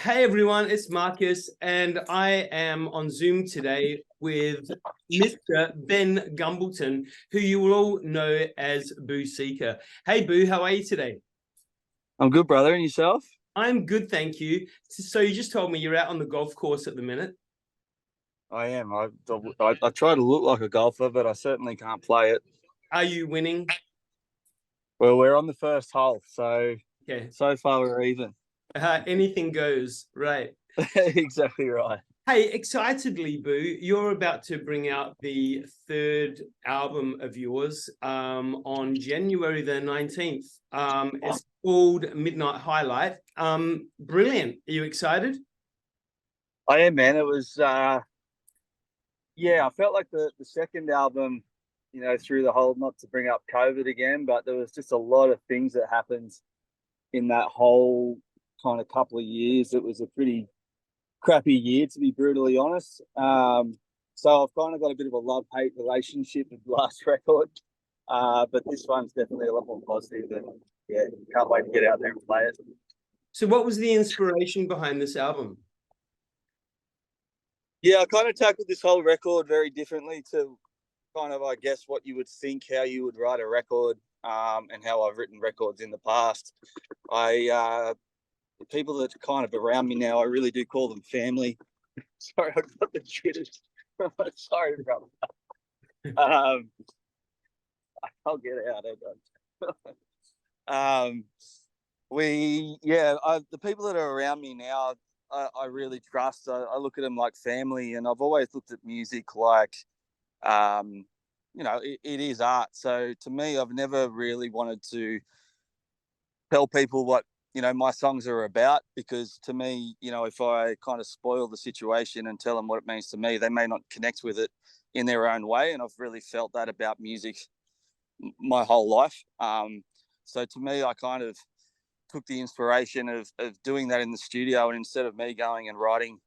Hey everyone, it's Marcus, and I am on Zoom today with Mr. Ben Gumbleton, who you will all know as Boo Seeka. Hey Boo, how are you today? I'm good, brother. And yourself? I'm good, thank you. So you just told me you're out on the golf course at the minute. I am. I try to look like a golfer, but I certainly can't play it. Are you winning? Well, we're on the first hole, so Okay. so far we're even. Anything goes, right? Exactly right. Hey, excitedly, Boo, you're about to bring out the third album of yours on January the 19th. It's called Midnight Highlight. Brilliant. Are you excited? I am, man. It was, yeah. I felt like the second album, through the whole, not to bring up COVID again, but there was just a lot of things that happened in that whole kind of couple of years. It was a pretty crappy year, to be brutally honest. So I've kind of got a bit of a love-hate relationship with the last record. But this one's definitely a lot more positive, and yeah, can't wait to get out there and play it. So, what was the inspiration behind this album? Yeah, I kind of tackled this whole record very differently to kind of, I guess, what you would think, how you would write a record, and how I've written records in the past. The people that are kind of around me now, I really do call them family. Sorry, I've got the jitters. Sorry, brother. Um, I'll get out. um, the people that are around me now, I really trust. I look at them like family, and I've always looked at music like, um, it is art. So to me, I've never really wanted to tell people what my songs are about, because to me, if I kind of spoil the situation and tell them what it means to me, they may not connect with it in their own way. And I've really felt that about music my whole life. So to me, I kind of took the inspiration of doing that in the studio, and instead of me going and writing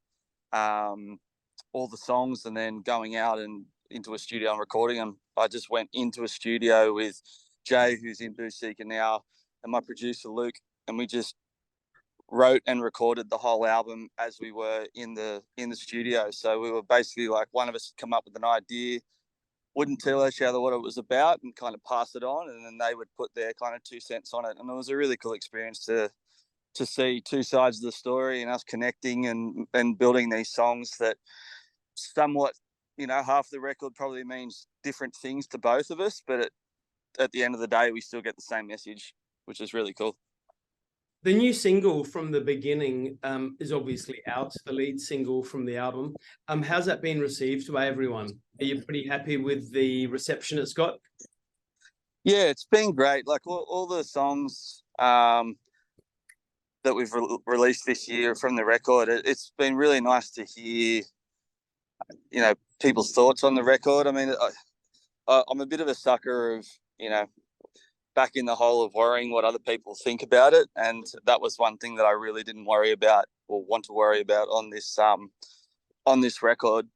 all the songs and then going out and into a studio and recording them, I just went into a studio with Jay, who's in Boo Seeka now, and my producer Luke, and we just wrote and recorded the whole album as we were in the studio. So we were basically like, one of us come up with an idea, wouldn't tell each other what it was about, and kind of pass it on, and then they would put their kind of 2 cents on it. And it was a really cool experience to see two sides of the story, and us connecting and building these songs that somewhat, half the record probably means different things to both of us, but at the end of the day, we still get the same message, which is really cool. The new single from the beginning is obviously out, the lead single from the album. How's that been received by everyone? Are you pretty happy with the reception it's got? Yeah, it's been great. Like all the songs that we've released this year from the record, it's been really nice to hear, people's thoughts on the record. I mean, I'm a bit of a sucker of, back in the hole of worrying what other people think about it, and that was one thing that I really didn't worry about or want to worry about on this record.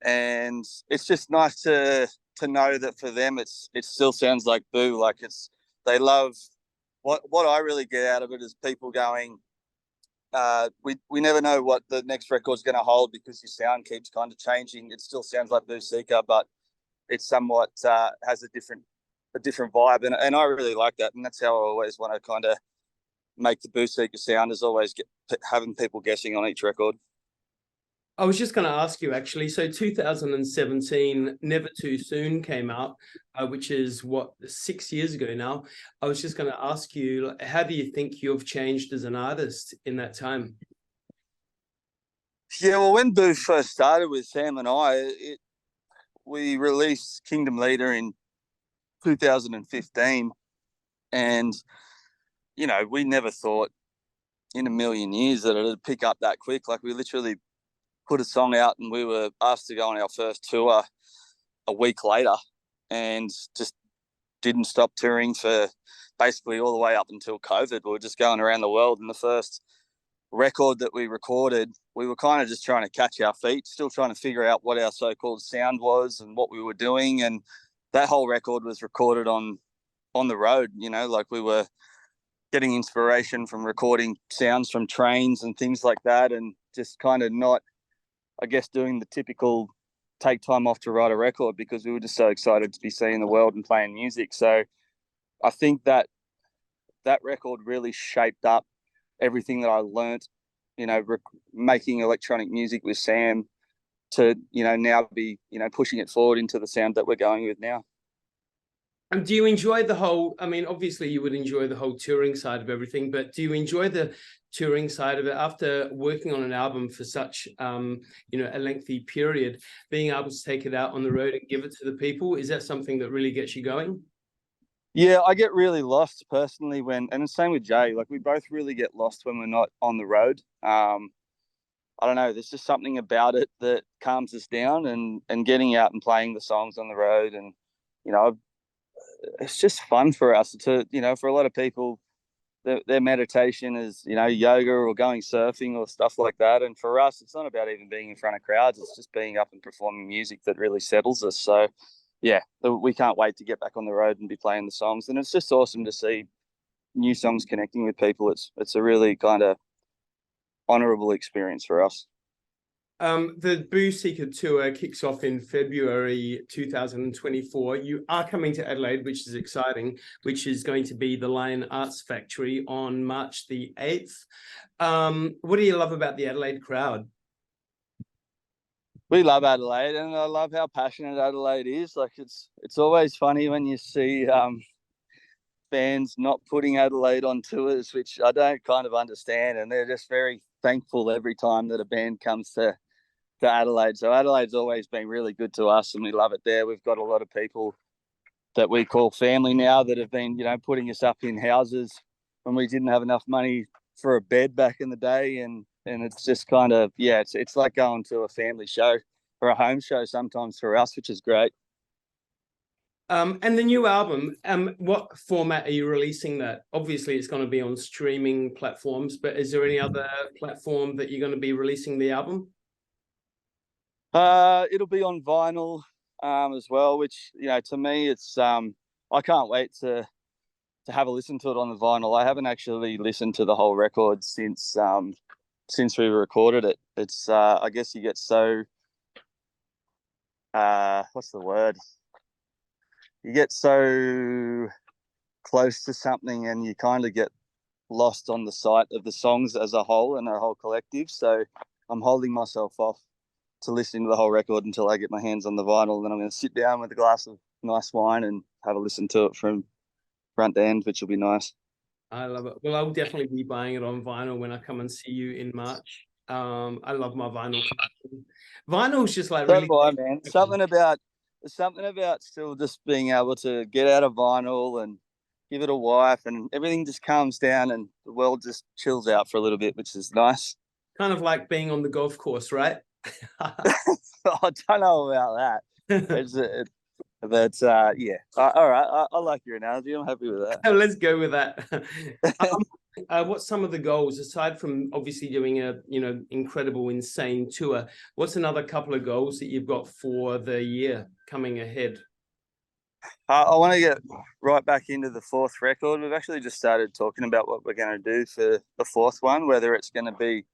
And it's just nice to know that for them it still sounds like Boo. Like they love what I really get out of it is people going, we never know what the next record's going to hold, because your sound keeps kind of changing. It still sounds like Boo Seeka, but it somewhat has a different vibe, and I really like that, and that's how I always want to kind of make the Boo Seeka sound, is always having people guessing on each record. I was just going to ask you, actually. So 2017, Never Too Soon came out, which is, 6 years ago now. I was just going to ask you, how do you think you've changed as an artist in that time? Yeah, well, when Boo first started with Sam and we released Kingdom Leader in 2015, and we never thought in a million years that it'd pick up that quick. Like, we literally put a song out and we were asked to go on our first tour a week later, and just didn't stop touring for basically all the way up until COVID. We were just going around the world, and the first record that we recorded, we were kind of just trying to catch our feet, still trying to figure out what our so-called sound was and what we were doing. And that whole record was recorded on the road. Like, we were getting inspiration from recording sounds from trains and things like that, and just kind of not, I guess, doing the typical take time off to write a record, because we were just so excited to be seeing the world and playing music. So I think that record really shaped up everything that I learnt, making electronic music with Sam, to, now be, pushing it forward into the sound that we're going with now. And do you enjoy the whole, I mean, obviously you would enjoy the whole touring side of everything, but do you enjoy the touring side of it after working on an album for such, a lengthy period, being able to take it out on the road and give it to the people? Is that something that really gets you going? Yeah, I get really lost personally and the same with Jay, like we both really get lost when we're not on the road. I don't know, there's just something about it that calms us down, and getting out and playing the songs on the road. And, it's just fun for us to, for a lot of people, their meditation is, yoga or going surfing or stuff like that. And for us, it's not about even being in front of crowds. It's just being up and performing music that really settles us. So, yeah, we can't wait to get back on the road and be playing the songs. And it's just awesome to see new songs connecting with people. It's a really kind of honourable experience for us. The Boo Seeka tour kicks off in February 2024. You are coming to Adelaide, which is exciting, which is going to be the Lion Arts Factory on March the 8th. What do you love about the Adelaide crowd? We love Adelaide, and I love how passionate Adelaide is. Like it's always funny when you see fans not putting Adelaide on tours, which I don't kind of understand, and they're just very thankful every time that a band comes to Adelaide. So Adelaide's always been really good to us, and we love it there. We've got a lot of people that we call family now that have been, putting us up in houses when we didn't have enough money for a bed back in the day, and it's just kind of, yeah, it's like going to a family show or a home show sometimes for us, which is great. And the new album, what format are you releasing that? Obviously, it's going to be on streaming platforms, but is there any other platform that you're going to be releasing the album? It'll be on vinyl as well, which, to me, it's I can't wait to have a listen to it on the vinyl. I haven't actually listened to the whole record since we recorded it. It's I guess you get so what's the word? You get so close to something, and you kind of get lost on the sight of the songs as a whole and a whole collective. So I'm holding myself off to listening to the whole record until I get my hands on the vinyl. Then I'm going to sit down with a glass of nice wine and have a listen to it from front to end, which will be nice. I love it. Well, I'll definitely be buying it on vinyl when I come and see you in March. I love my vinyl collection. Vinyl's just like So really do I, man. Something about still just being able to get out of vinyl and give it a wipe, and everything just calms down and the world just chills out for a little bit, which is nice. kind of like being on the golf course, right? I don't know about that. But yeah. All right. I like your analogy. I'm happy with that. Let's go with that. What's some of the goals, aside from obviously doing a incredible, insane tour? What's another couple of goals that you've got for the year coming ahead? I want to get right back into the fourth record. We've actually just started talking about what we're going to do for the fourth one, whether it's going to be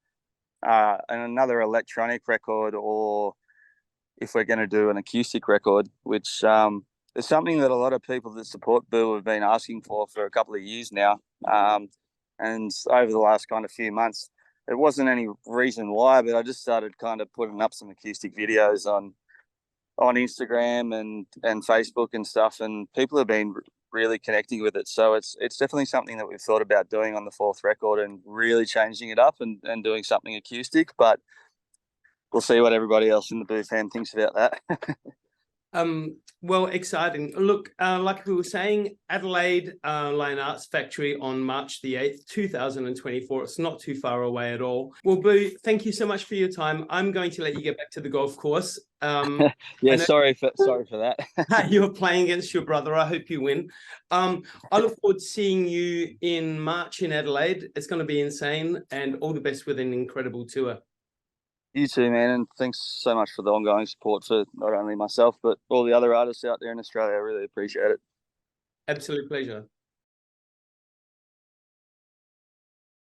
another electronic record, or if we're going to do an acoustic record, which is something that a lot of people that support Boo have been asking for a couple of years now. And over the last kind of few months, it wasn't any reason why, but I just started kind of putting up some acoustic videos on Instagram and Facebook and stuff, and people have been really connecting with it. So it's definitely something that we've thought about doing on the fourth record, and really changing it up and doing something acoustic. But we'll see what everybody else in the Boo fam thinks about that. Well, exciting. Look, like we were saying, Adelaide Lion Arts Factory on March the 8th, 2024. It's not too far away at all. Well, Boo, thank you so much for your time. I'm going to let you get back to the golf course. Yeah, sorry for that. You're playing against your brother. I hope you win. I look forward to seeing you in March in Adelaide. It's going to be insane, and all the best with an incredible tour. You too, man, and thanks so much for the ongoing support for not only myself, but all the other artists out there in Australia. I really appreciate it. Absolute pleasure.